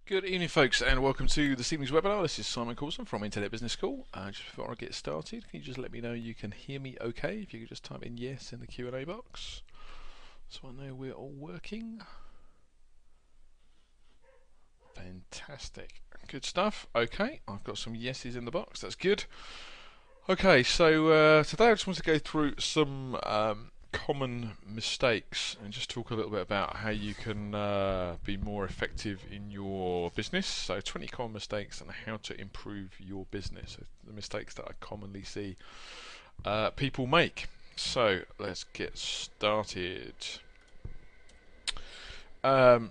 Good evening, folks, and welcome to this evening's webinar. This is Simon Coulson from Internet Business School. Just before I get started, can you just let me know you can hear me okay? If you could just type in yes in the Q&A box, so I know we're all working. Fantastic. Good stuff. Okay, I've got some yeses in the box. That's good. Okay, so today I just want to go through some common mistakes and just talk a little bit about how you can be more effective in your business. So 20 common mistakes and how to improve your business. So the mistakes that I commonly see people make. So let's get started. So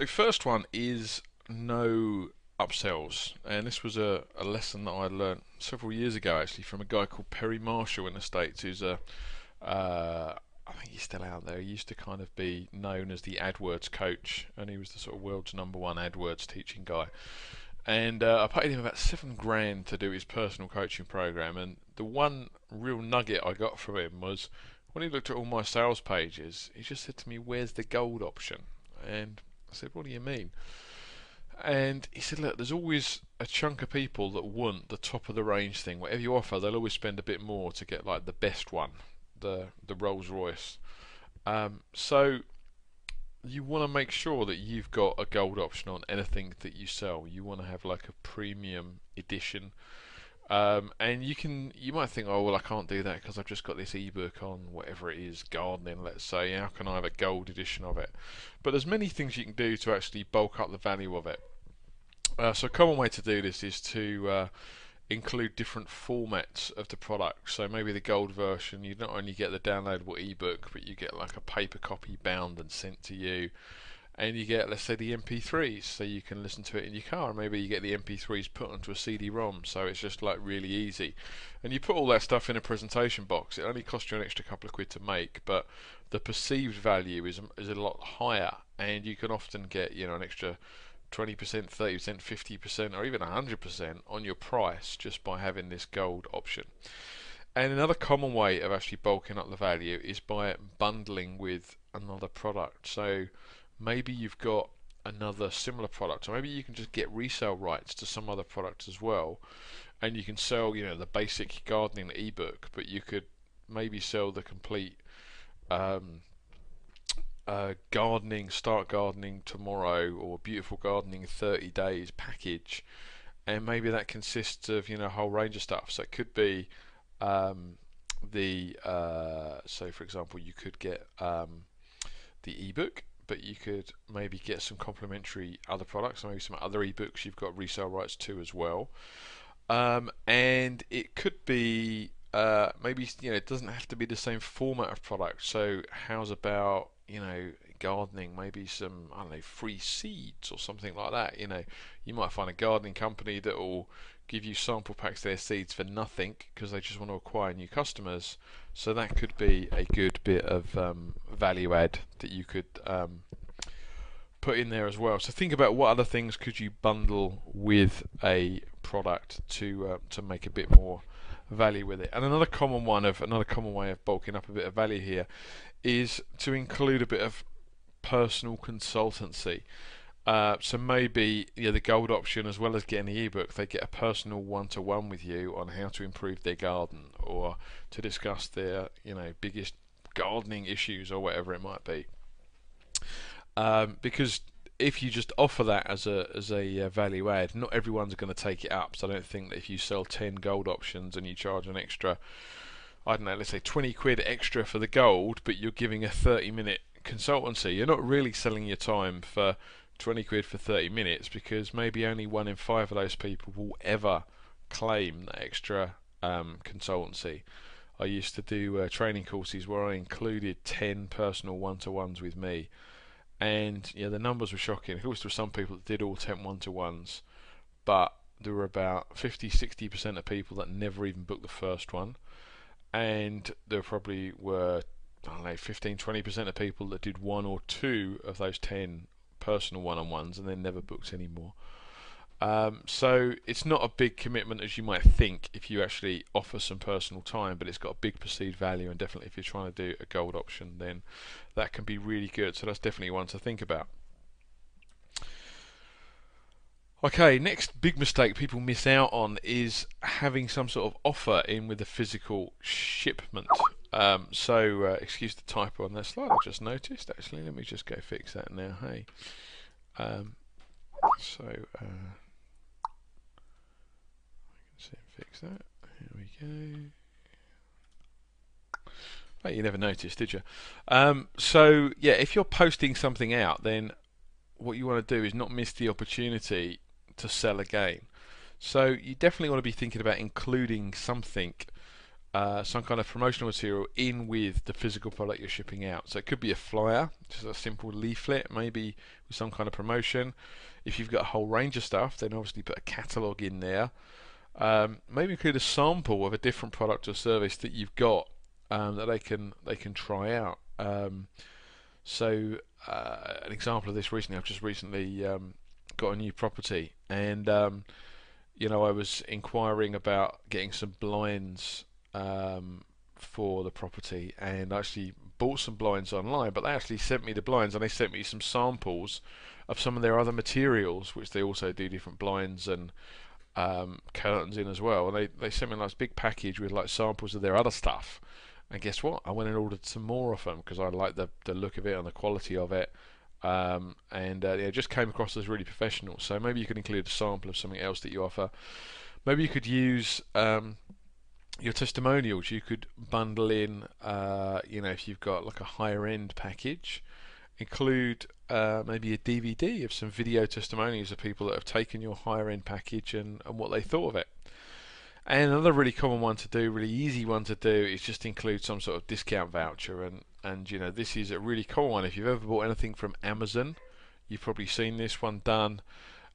first one is no upsells, and this was a lesson that I learned several years ago actually from a guy called Perry Marshall in the States, who's a I think he's still out there. He used to kind of be known as the AdWords coach, and he was the sort of world's #1 AdWords teaching guy. And I paid him about $7,000 to do his personal coaching program. And the one real nugget I got from him was when he looked at all my sales pages, he just said to me, "Where's the gold option?" And I said, "What do you mean?" And he said, "Look, there's always a chunk of people that want the top of the range thing. Whatever you offer, they'll always spend a bit more to get like the best one, the Rolls Royce. So you want to make sure that you've got a gold option on anything that you sell. You want to have like a premium edition." And you might think, "Oh well, I can't do that because I've just got this ebook on whatever it is, gardening, let's say. How can I have a gold edition of it?" But there's many things you can do to actually bulk up the value of it. So a common way to do this is to include different formats of the product. So maybe the gold version, you not only get the downloadable ebook, but you get like a paper copy bound and sent to you. And you get, let's say, the MP3s, so you can listen to it in your car. And maybe you get the MP3s put onto a CD-ROM, so it's just like really easy. And you put all that stuff in a presentation box. It only costs you an extra couple of quid to make, but the perceived value is a lot higher. And you can often get, an extra 20%, 30%, 50%, or even 100% on your price just by having this gold option. And another common way of actually bulking up the value is by bundling with another product. So maybe you've got another similar product, or maybe you can just get resale rights to some other product as well, and you can sell, the basic gardening ebook, but you could maybe sell the complete start gardening tomorrow, or beautiful gardening 30 days package, and maybe that consists of a whole range of stuff. So it could be so for example, you could get the ebook, but you could maybe get some complementary other products, maybe some other ebooks you've got resale rights to as well. And it could be maybe it doesn't have to be the same format of product. So how's about gardening, maybe some, I don't know, free seeds or something like that. You might find a gardening company that will give you sample packs of their seeds for nothing because they just want to acquire new customers. So that could be a good bit of value add that you could put in there as well. So think about what other things could you bundle with a product to make a bit more value with it. And another common way of bulking up a bit of value here is to include a bit of personal consultancy. So maybe the gold option, as well as getting the ebook, they get a personal one-to-one with you on how to improve their garden, or to discuss their biggest gardening issues, or whatever it might be. Because if you just offer that as a value add, not everyone's going to take it up. So I don't think that if you sell 10 gold options and you charge an extra, I don't know, let's say 20 quid extra for the gold, but you're giving a 30-minute consultancy, you're not really selling your time for 20 quid for 30 minutes, because maybe only 1 in 5 of those people will ever claim that extra consultancy. I used to do training courses where I included 10 personal one-to-ones with me, and the numbers were shocking. Of course, there were some people that did all 10 one-to-ones, but there were about 50-60% of people that never even booked the first one, and there probably were, I don't know, 15-20% of people that did 1 or 2 of those 10 personal one-on-ones and then never booked anymore. So it's not a big commitment as you might think if you actually offer some personal time, but it's got a big perceived value, and definitely if you're trying to do a gold option, then that can be really good. So that's definitely one to think about. Okay, next big mistake people miss out on is having some sort of offer in with a physical shipment. Excuse the typo on that slide. I just noticed. Actually, let me just go fix that now. Hey, um, so see fix that. Here we go. Oh, you never noticed, did you? Yeah, if you're posting something out, then what you want to do is not miss the opportunity to sell again. So you definitely want to be thinking about including something, some kind of promotional material in with the physical product you're shipping out. So it could be a flyer, just a simple leaflet, maybe with some kind of promotion. If you've got a whole range of stuff, then obviously put a catalogue in there. Maybe include a sample of a different product or service that you've got that they can try out. An example of this recently, I've just recently got a new property, and I was inquiring about getting some blinds for the property, and I actually bought some blinds online, but they actually sent me the blinds, and they sent me some samples of some of their other materials, which they also do different blinds and curtains in as well. And they sent me a nice big package with like samples of their other stuff. And guess what? I went and ordered some more of them because I like the look of it and the quality of it. It just came across as really professional. So maybe you could include a sample of something else that you offer. Maybe you could use your testimonials. You could bundle in, if you've got like a higher end package, include maybe a DVD of some video testimonials of people that have taken your higher end package and what they thought of it. And another really common one to do, really easy one to do, is just include some sort of discount voucher. And this is a really common one. If you've ever bought anything from Amazon, you've probably seen this one done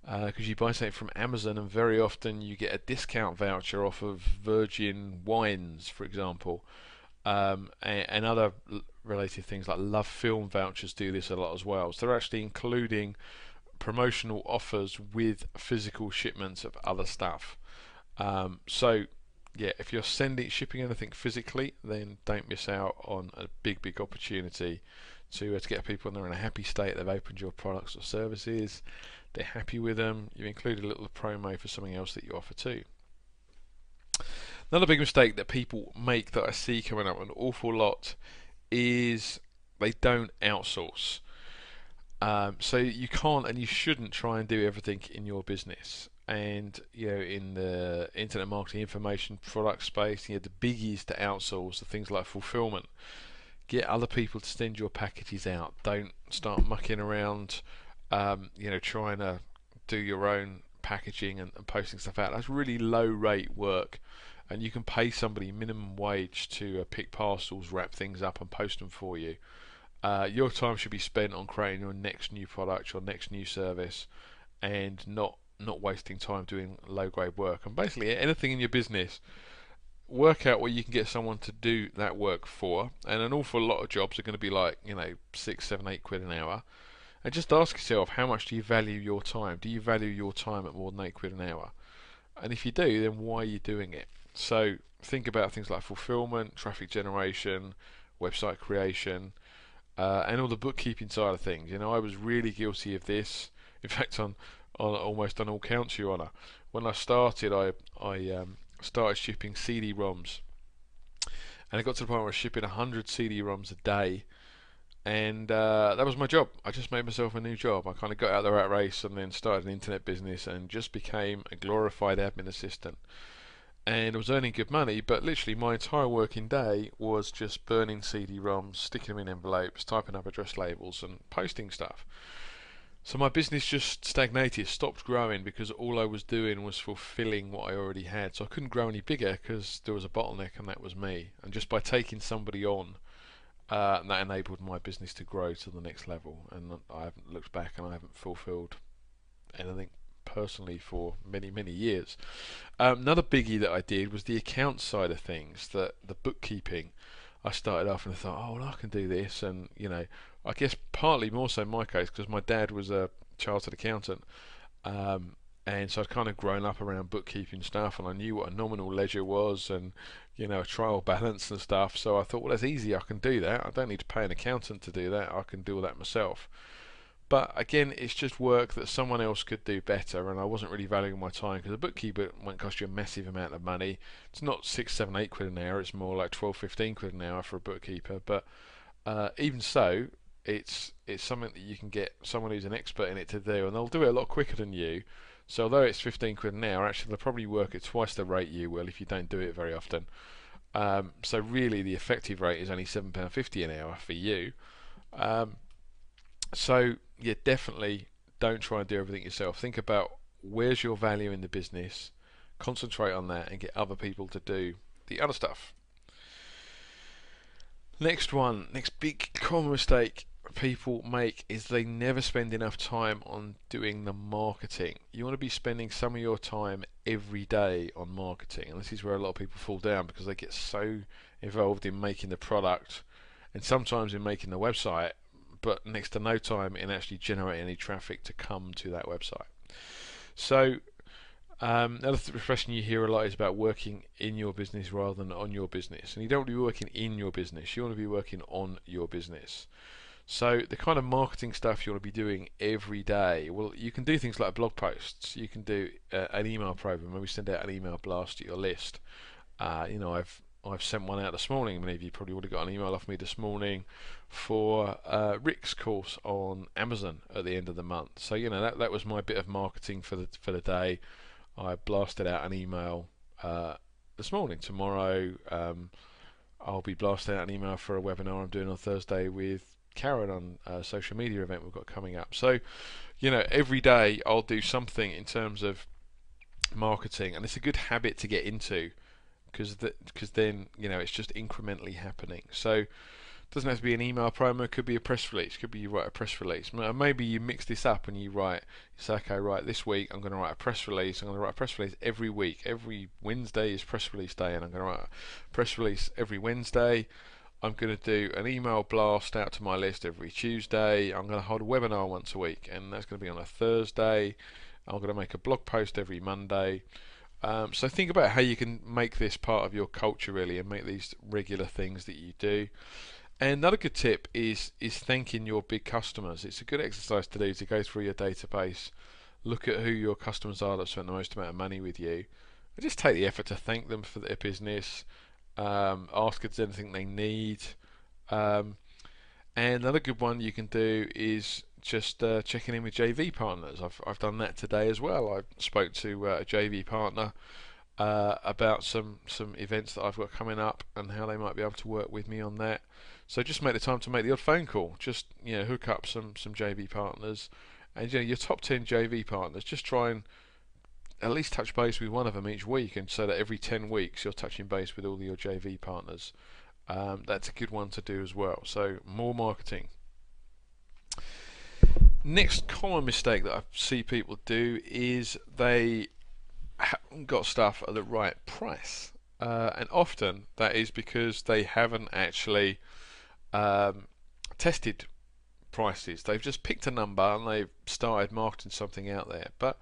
because you buy something from Amazon, and very often you get a discount voucher off of Virgin wines, for example, and other related things like Love Film vouchers do this a lot as well. So they're actually including promotional offers with physical shipments of other stuff. If you're shipping anything physically, then don't miss out on a big opportunity to get people, and they're in a happy state. They've opened your products or services, they're happy with them. You've included a little promo for something else that you offer too. Another big mistake that people make that I see coming up an awful lot is they don't outsource. So you can't and you shouldn't try and do everything in your business. And in the internet marketing information product space, the biggies to outsource are things like fulfillment. Get other people to send your packages out. Don't start mucking around, trying to do your own packaging and posting stuff out. That's really low rate work, and you can pay somebody minimum wage to pick parcels, wrap things up, and post them for you. Your time should be spent on creating your next new product, your next new service, and not wasting time doing low grade work. And basically anything in your business, work out where you can get someone to do that work for, and an awful lot of jobs are going to be like 6, 7, 8 quid an hour. And just ask yourself, how much do you value your time? Do you value your time at more than 8 quid an hour? And if you do, then why are you doing it? So think about things like fulfillment, traffic generation, website creation, and all the bookkeeping side of things. I was really guilty of this. In fact, on almost on all counts, Your Honour. When I started, I started shipping CD-ROMs, and I got to the point where I was shipping 100 CD-ROMs a day, and that was my job. I just made myself a new job. I kind of got out of the rat race and then started an internet business and just became a glorified admin assistant. And I was earning good money, but literally my entire working day was just burning CD-ROMs, sticking them in envelopes, typing up address labels, and posting stuff. So my business just stagnated, stopped growing, because all I was doing was fulfilling what I already had. So I couldn't grow any bigger because there was a bottleneck, and that was me. And just by taking somebody on, that enabled my business to grow to the next level. And I haven't looked back, and I haven't fulfilled anything personally for many years. Another biggie that I did was the account side of things, the bookkeeping. I started off and I thought, oh, well, I can do this, and I guess partly more so in my case because my dad was a chartered accountant, and so I'd kind of grown up around bookkeeping stuff, and I knew what a nominal ledger was, and a trial balance and stuff. So I thought, well, that's easy, I can do that. I don't need to pay an accountant to do that. I can do all that myself. But again, it's just work that someone else could do better, and I wasn't really valuing my time because a bookkeeper won't cost you a massive amount of money. It's not 6, 7, 8 quid an hour. It's more like 12, 15 quid an hour for a bookkeeper. But even so, it's something that you can get someone who's an expert in it to do, and they'll do it a lot quicker than you. So although it's 15 quid an hour, actually they'll probably work at twice the rate you will if you don't do it very often. So really, the effective rate is only £7.50 an hour for you. Um, so yeah, definitely don't try and do everything yourself. Think about where's your value in the business, concentrate on that, and get other people to do the other stuff. Next big common mistake people make is they never spend enough time on doing the marketing. You want to be spending some of your time every day on marketing, and this is where a lot of people fall down because they get so involved in making the product and sometimes in making the website, but next to no time in actually generating any traffic to come to that website. So another expression you hear a lot is about working in your business rather than on your business. And you don't want to be working in your business, you want to be working on your business. So the kind of marketing stuff you want to be doing every day, well, you can do things like blog posts. You can do an email program, maybe send out an email blast to your list. I've sent one out this morning. Many of you probably would have got an email off me this morning for Rick's course on Amazon at the end of the month. So that was my bit of marketing for the day. I blasted out an email this morning. Tomorrow, I'll be blasting out an email for a webinar I'm doing on Thursday with Karen on a social media event we've got coming up. So, every day I'll do something in terms of marketing, and it's a good habit to get into because then it's just incrementally happening. So it doesn't have to be an email promo, it could be a press release, it could be you write a press release. Maybe you mix this up and you say, okay, right, this week I'm going to write a press release. I'm going to write a press release every week. Every Wednesday is press release day, and I'm going to write a press release every Wednesday. I'm going to do an email blast out to my list every Tuesday. I'm going to hold a webinar once a week, and that's going to be on a Thursday. I'm going to make a blog post every Monday. So think about how you can make this part of your culture really, and make these regular things that you do. And another good tip is thanking your big customers. It's a good exercise to do, to go through your database, look at who your customers are that spend the most amount of money with you, and just take the effort to thank them for their business. Ask if there's anything they need. And another good one you can do is just checking in with JV partners. I've done that today as well. I spoke to a JV partner about some events that I've got coming up and how they might be able to work with me on that. So just make the time to make the odd phone call. Just hook up some JV partners, and your top 10 JV partners. Just try and at least touch base with one of them each week, and so that every 10 weeks you're touching base with all of your JV partners. That's a good one to do as well. So more marketing. Next common mistake that I see people do is they haven't got stuff at the right price, and often that is because they haven't actually tested prices. They've just picked a number and they've started marketing something out there. But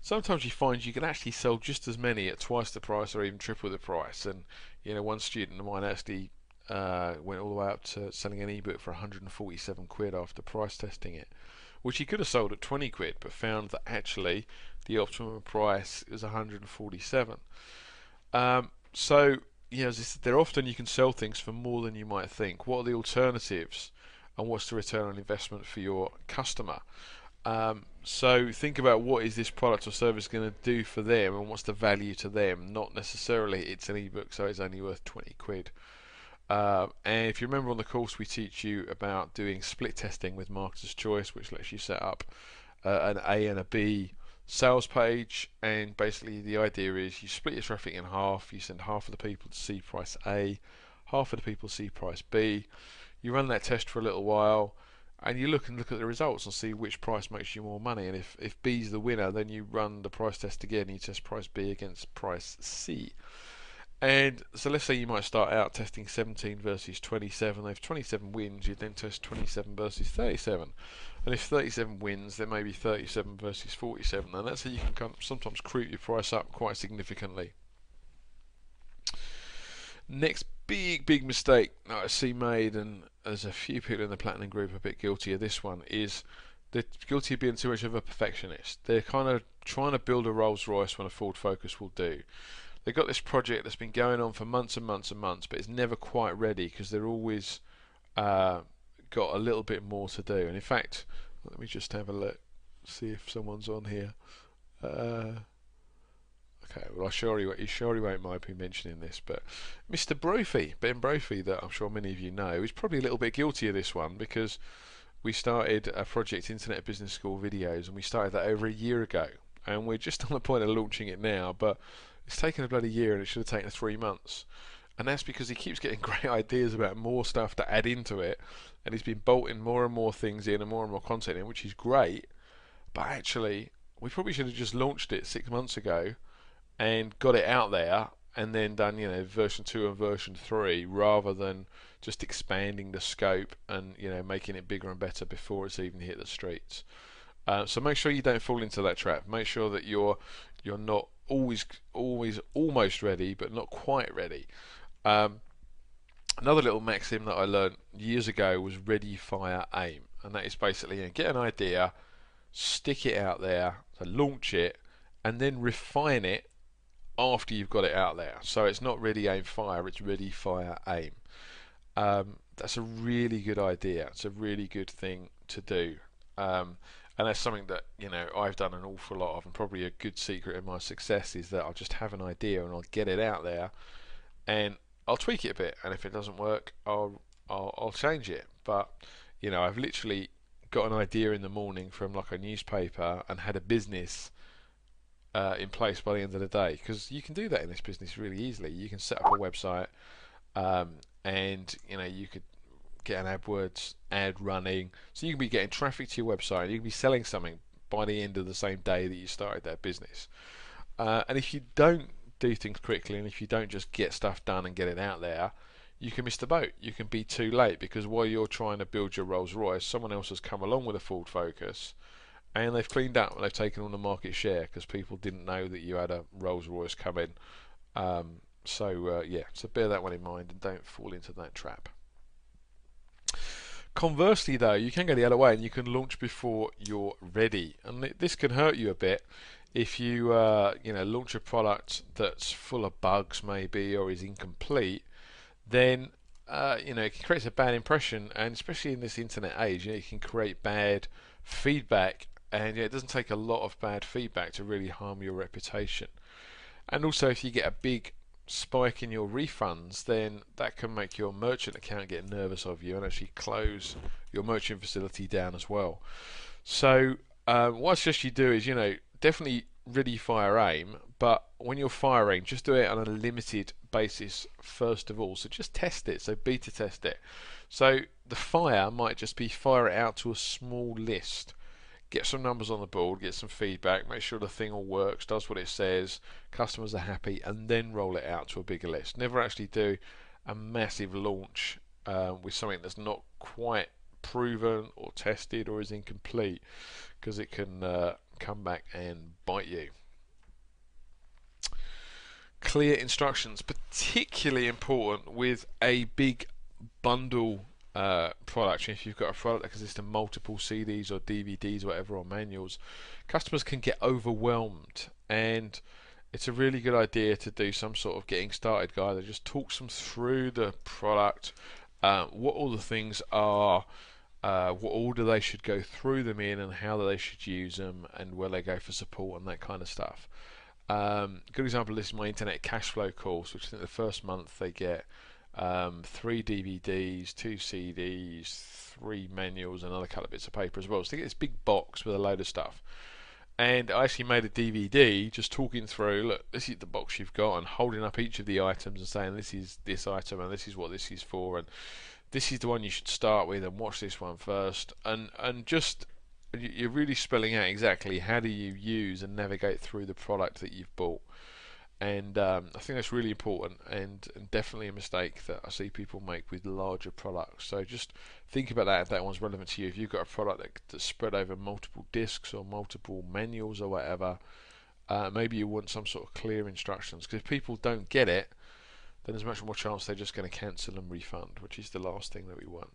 sometimes you find you can actually sell just as many at twice the price or even triple the price. And one student of mine actually went all the way up to selling an ebook for 147 quid after price testing it, which he could have sold at 20 quid, but found that actually the optimum price is 147. So there often you can sell things for more than you might think. What are the alternatives, and what's the return on investment for your customer? So think about what is this product or service going to do for them, and what's the value to them. Not necessarily it's an ebook, so it's only worth 20 quid. And if you remember on the course, we teach you about doing split testing with Marketer's Choice, which lets you set up an A and a B sales page, and basically the idea is you split your traffic in half. You send half of the people to see price A, half of the people to see price B. You run that test for a little while, and you look at the results and see which price makes you more money. And if B is the winner, then you run the price test again. You test price B against price C. And so let's say you might start out testing 17 versus 27. If 27 wins, you then test 27 versus 37. And if 37 wins, then maybe 37 versus 47. And that's how you can sometimes creep your price up quite significantly. Next big mistake that I see made, and there's a few people in the Platinum group a bit guilty of this one, is They're guilty of being too much of a perfectionist. They're kind of trying to build a Rolls Royce when a Ford Focus will do. They've got this project that's been going on for months and months and months, but it's never quite ready because they're always uh, got a little bit more to do. And in fact, let me just have a look, see if someone's on here. Uh, okay, well, you surely won't mind me mentioning this, but Mr. Brophy, Ben Brophy, that I'm sure many of you know, is probably a little bit guilty of this one because we started a project, Internet Business School Videos, and we started that over a year ago. And we're just on the point of launching it now, but it's taken a bloody year and it should have taken 3 months. And that's because he keeps getting great ideas about more stuff to add into it, and he's been bolting more and more things in and more content in, which is great. But actually, we probably should have just launched it 6 months ago and got it out there, and then done version 2 and version 3 rather than just expanding the scope and making it bigger and better before it's even hit the streets. So make sure you don't fall into that trap. Make sure that you're not always almost ready, but not quite ready. Um, Another little maxim that I learned years ago was ready, fire, aim, and that is basically get an idea, stick it out there, so launch it, and then refine it after you've got it out there. So it's not ready, aim, fire. It's ready, fire, aim. That's a really good idea. It's a really good thing to do. And that's something that I've done an awful lot of, and probably a good secret of my success is that I'll just have an idea and I'll get it out there, and I'll tweak it a bit, and if it doesn't work, I'll change it. But I've literally got an idea in the morning from like a newspaper and had a business in place by the end of the day, because you can do that in this business really easily. You can set up a website, and you could get an AdWords ad running, so you can be getting traffic to your website, and you can be selling something by the end of the same day that you started that business. And if you don't do things quickly, and if you don't just get stuff done and get it out there, you can miss the boat. You can be too late, because while you're trying to build your Rolls Royce, someone else has come along with a Ford Focus and they've cleaned up and they've taken on the market share because people didn't know that you had a Rolls Royce coming. So bear that one in mind and don't fall into that trap. Conversely, though, you can go the other way and you can launch before you're ready, and this can hurt you a bit if you launch a product that's full of bugs maybe, or is incomplete. Then it creates a bad impression, and especially in this internet age, it can create bad feedback, and it doesn't take a lot of bad feedback to really harm your reputation. And also, if you get a big spike in your refunds, then that can make your merchant account get nervous of you and actually close your merchant facility down as well. So what I suggest you do is, definitely ready, fire, aim, but when you're firing, just do it on a limited basis first of all. So just test it, so beta test it. So the fire might just be fire it out to a small list. Get some numbers on the board, get some feedback, make sure the thing all works, does what it says, customers are happy, and then roll it out to a bigger list. Never actually do a massive launch with something that's not quite proven or tested or is incomplete, because it can come back and bite you. Clear instructions, particularly important with a big bundle product. If you've got a product that consists of multiple CDs or DVDs or whatever, or manuals, customers can get overwhelmed, and it's a really good idea to do some sort of getting started guide that just talks them through the product, what all the things are, what order they should go through them in, and how they should use them, and where they go for support and that kind of stuff. Good example of this is my internet cash flow course, which I think the first month they get 3 DVDs, 2 CDs, 3 manuals, and another couple of bits of paper as well. So they get this big box with a load of stuff. And I actually made a DVD just talking through, look, this is the box you've got, and holding up each of the items and saying this is this item and this is what this is for, and this is the one you should start with, and watch this one first, and just you're really spelling out exactly how do you use and navigate through the product that you've bought. And I think that's really important, and definitely a mistake that I see people make with larger products. So just think about that if that one's relevant to you. If you've got a product that's spread over multiple discs or multiple manuals or whatever, maybe you want some sort of clear instructions, because if people don't get it, then there's much more chance they're just going to cancel and refund, which is the last thing that we want.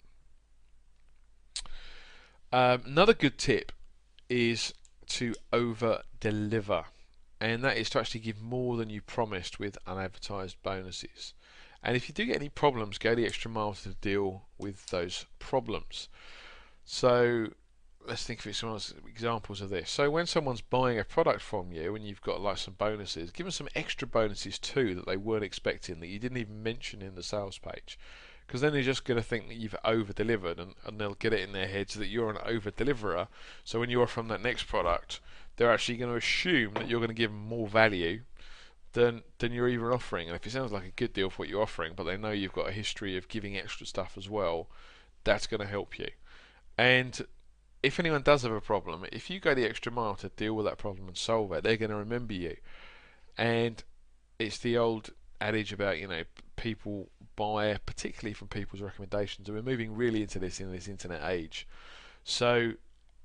Another good tip is to over deliver, and that is to actually give more than you promised with unadvertised bonuses. And if you do get any problems, go the extra mile to deal with those problems. So let's think of some examples of this. So when someone's buying a product from you and you've got like some bonuses, give them some extra bonuses too that they weren't expecting, that you didn't even mention in the sales page, because then they're just going to think that you've over delivered, and they'll get it in their heads that you're an over deliverer. So when you offer them that next product, they're actually going to assume that you're going to give them more value than you're even offering. And if it sounds like a good deal for what you're offering, but they know you've got a history of giving extra stuff as well, that's going to help you. And if anyone does have a problem, if you go the extra mile to deal with that problem and solve it, they're going to remember you. And it's the old adage about, people buy particularly from people's recommendations, and we're moving really into this in this internet age. So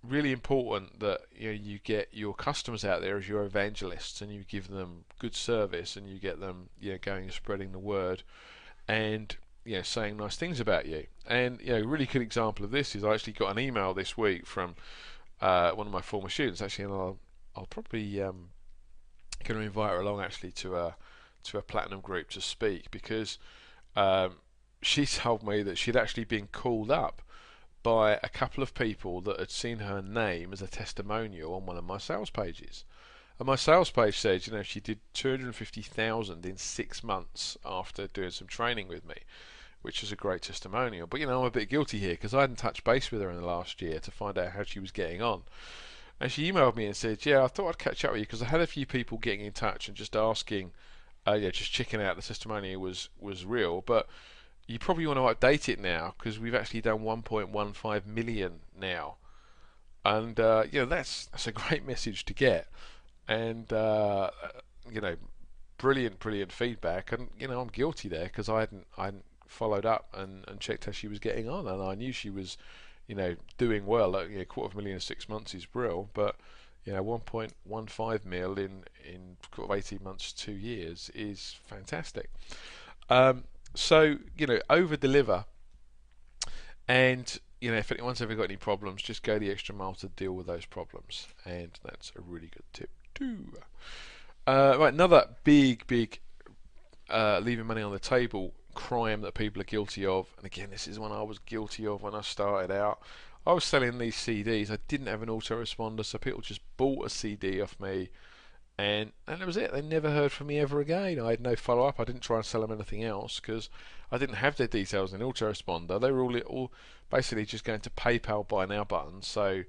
really important that you get your customers out there as your evangelists, and you give them good service, and you get them going and spreading the word, and saying nice things about you. And a really good example of this is I actually got an email this week from one of my former students actually, and I'll probably going to invite her along actually to a platinum group to speak, because she told me that she'd actually been called up by a couple of people that had seen her name as a testimonial on one of my sales pages. And my sales page said, she did 250,000 in 6 months after doing some training with me, which is a great testimonial. But I'm a bit guilty here because I hadn't touched base with her in the last year to find out how she was getting on. And she emailed me and said, I thought I'd catch up with you because I had a few people getting in touch and just asking, just checking out the testimonial was real, but you probably want to update it now because we've actually done 1.15 million now. And that's a great message to get. And brilliant feedback. And I'm guilty there because I hadn't followed up and checked how she was getting on, and I knew she was doing well. Like, $250,000 in 6 months is brill, but 1.15 mil in 18 months, 2 years is fantastic. So over deliver, and if anyone's ever got any problems, just go the extra mile to deal with those problems, and that's a really good tip too. Right, another big leaving money on the table crime that people are guilty of, and again this is one I was guilty of when I started out. I was selling these CDs. I didn't have an autoresponder, so people just bought a CD off me, and that was it. They never heard from me ever again. I had no follow up. I didn't try and sell them anything else because I didn't have their details in autoresponder. They were all basically just going to PayPal buy now buttons. So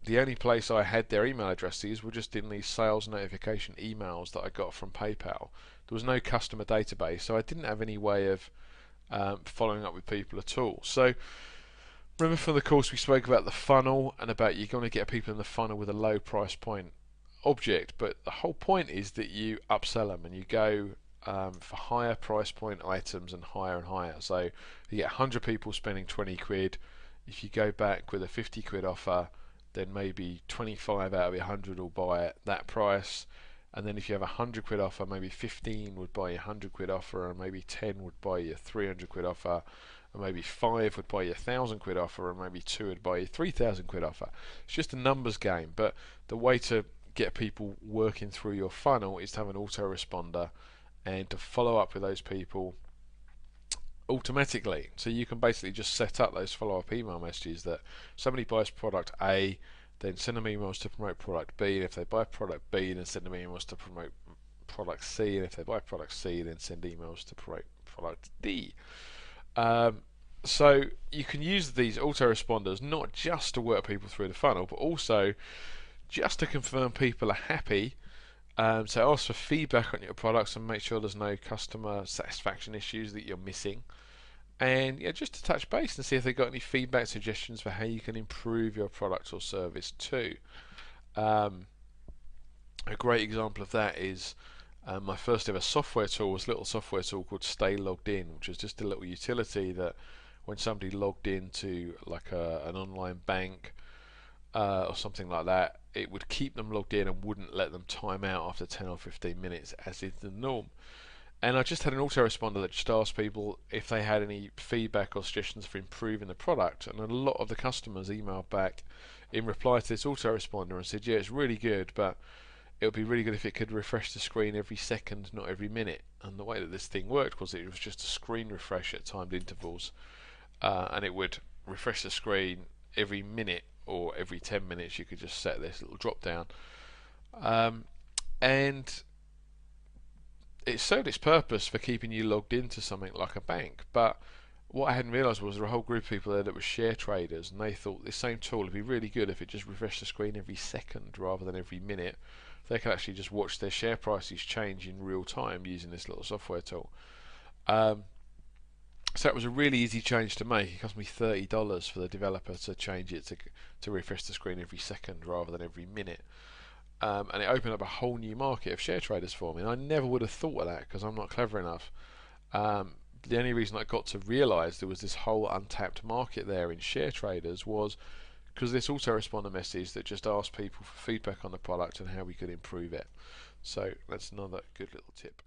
the only place I had their email addresses were just in these sales notification emails that I got from PayPal. There was no customer database, so I didn't have any way of following up with people at all. So remember from the course we spoke about the funnel and about you're going to get people in the funnel with a low price point object, but the whole point is that you upsell them and you go for higher price point items and higher. So you get 100 people spending 20 quid. If you go back with a 50 quid offer, then maybe 25 out of 100 will buy at that price. And then if you have a 100 quid offer, maybe 15 would buy your 100 quid offer, and maybe 10 would buy your 300 quid offer, and maybe 5 would buy your 1,000 quid offer, and maybe 2 would buy your 3,000 quid offer. It's just a numbers game, but the way to get people working through your funnel is to have an autoresponder and to follow up with those people automatically. So you can basically just set up those follow-up email messages that somebody buys product A, then send them emails to promote product B, and if they buy product B, then send them emails to promote product C, and if they buy product C, then send emails to promote product D. So you can use these autoresponders not just to work people through the funnel, but also just to confirm people are happy. So ask for feedback on your products and make sure there's no customer satisfaction issues that you're missing. And just to touch base and see if they've got any feedback suggestions for how you can improve your product or service too. A great example of that is my first ever software tool was a little software tool called Stay Logged In, which was just a little utility that when somebody logged into like an online bank or something like that, it would keep them logged in and wouldn't let them time out after 10 or 15 minutes, as is the norm. And I just had an autoresponder that just asked people if they had any feedback or suggestions for improving the product. And a lot of the customers emailed back in reply to this autoresponder and said, yeah, it's really good, but it would be really good if it could refresh the screen every second, not every minute. And the way that this thing worked was it was just a screen refresh at timed intervals, and it would refresh the screen every minute or every 10 minutes. You could just set this little drop down. And it served its purpose for keeping you logged into something like a bank, but what I hadn't realised was there were a whole group of people there that were share traders, and they thought this same tool would be really good if it just refreshed the screen every second rather than every minute. They could actually just watch their share prices change in real time using this little software tool. Um, so it was a really easy change to make. It cost me $30 for the developer to change it to refresh the screen every second rather than every minute. And it opened up a whole new market of share traders for me. And I never would have thought of that because I'm not clever enough. The only reason I got to realise there was this whole untapped market there in share traders was because this autoresponder message that just asked people for feedback on the product and how we could improve it. So that's another good little tip.